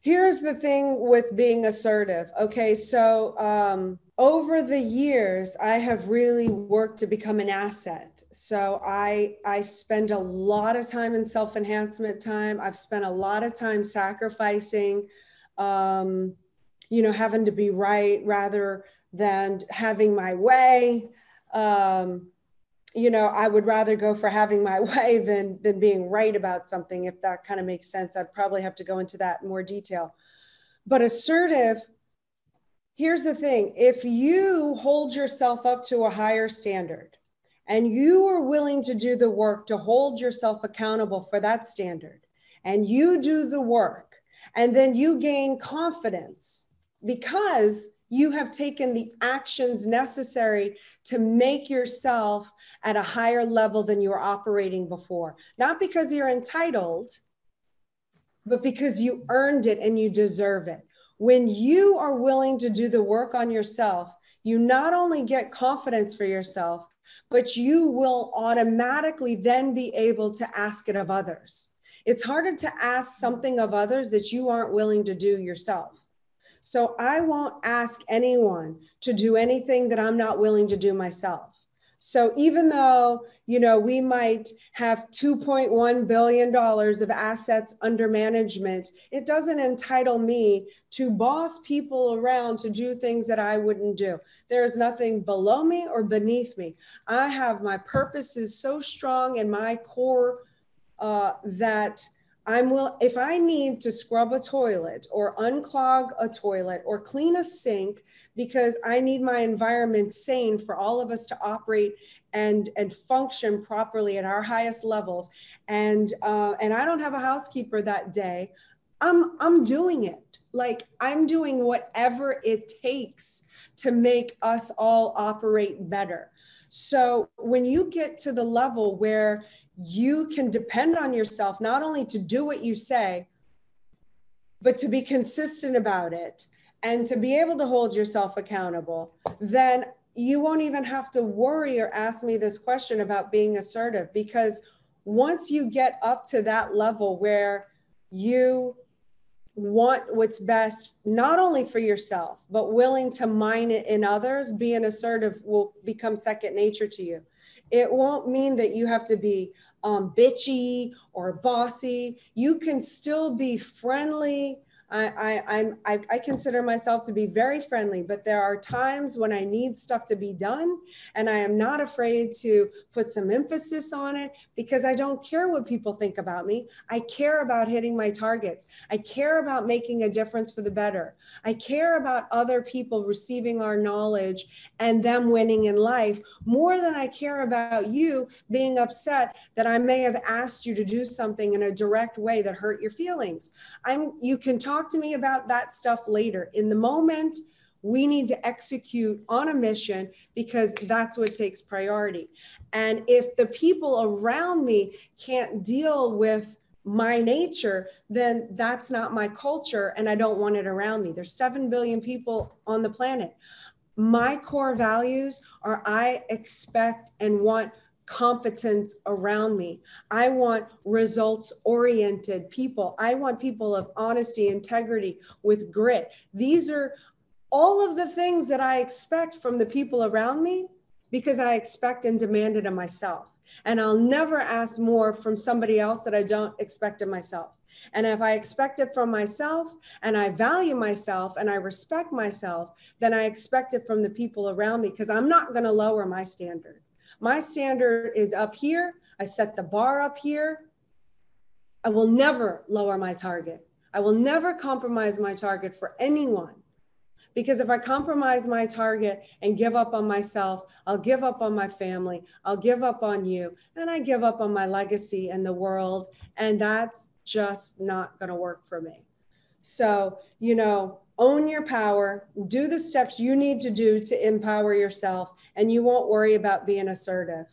Here's the thing with being assertive. Okay, so over the years, I have really worked to become an asset. So I spend a lot of time in self-enhancement time. I've spent a lot of time sacrificing, having to be right rather than having my way. I would rather go for having my way than being right about something, if that kind of makes sense. I'd probably have to go into that in more detail. But assertive, here's the thing. If you hold yourself up to a higher standard and you are willing to do the work to hold yourself accountable for that standard, and you do the work, and then you gain confidence because you have taken the actions necessary to make yourself at a higher level than you were operating before. Not because you're entitled, but because you earned it and you deserve it. When you are willing to do the work on yourself, you not only get confidence for yourself, but you will automatically then be able to ask it of others. It's harder to ask something of others that you aren't willing to do yourself. So I won't ask anyone to do anything that I'm not willing to do myself. So even though, we might have $2.1 billion of assets under management, it doesn't entitle me to boss people around to do things that I wouldn't do. There is nothing below me or beneath me. I have, my purpose is so strong in my core that if I need to scrub a toilet or unclog a toilet or clean a sink because I need my environment sane for all of us to operate and function properly at our highest levels, and I don't have a housekeeper that day, I'm doing it. Like, I'm doing whatever it takes to make us all operate better. So when you get to the level where you can depend on yourself, not only to do what you say, but to be consistent about it and to be able to hold yourself accountable, then you won't even have to worry or ask me this question about being assertive. Because once you get up to that level where you want what's best, not only for yourself, but willing to mine it in others, being assertive will become second nature to you. It won't mean that you have to be bitchy or bossy. You can still be friendly. I consider myself to be very friendly, but there are times when I need stuff to be done, and I am not afraid to put some emphasis on it because I don't care what people think about me. I care about hitting my targets. I care about making a difference for the better. I care about other people receiving our knowledge and them winning in life more than I care about you being upset that I may have asked you to do something in a direct way that hurt your feelings. You can talk to me about that stuff later. In the moment, we need to execute on a mission because that's what takes priority. And if the people around me can't deal with my nature, then that's not my culture and I don't want it around me. There's 7 billion people on the planet. My core values are I expect and want competence around me. I want results-oriented people. I want people of honesty, integrity, with grit. These are all of the things that I expect from the people around me because I expect and demand it of myself. And I'll never ask more from somebody else that I don't expect of myself. And if I expect it from myself and I value myself and I respect myself, then I expect it from the people around me because I'm not going to lower my standard. My standard is up here. I set the bar up here. I will never lower my target. I will never compromise my target for anyone. Because if I compromise my target and give up on myself, I'll give up on my family, I'll give up on you, and I give up on my legacy and the world. And that's just not going to work for me. So, own your power, do the steps you need to do to empower yourself, and you won't worry about being assertive.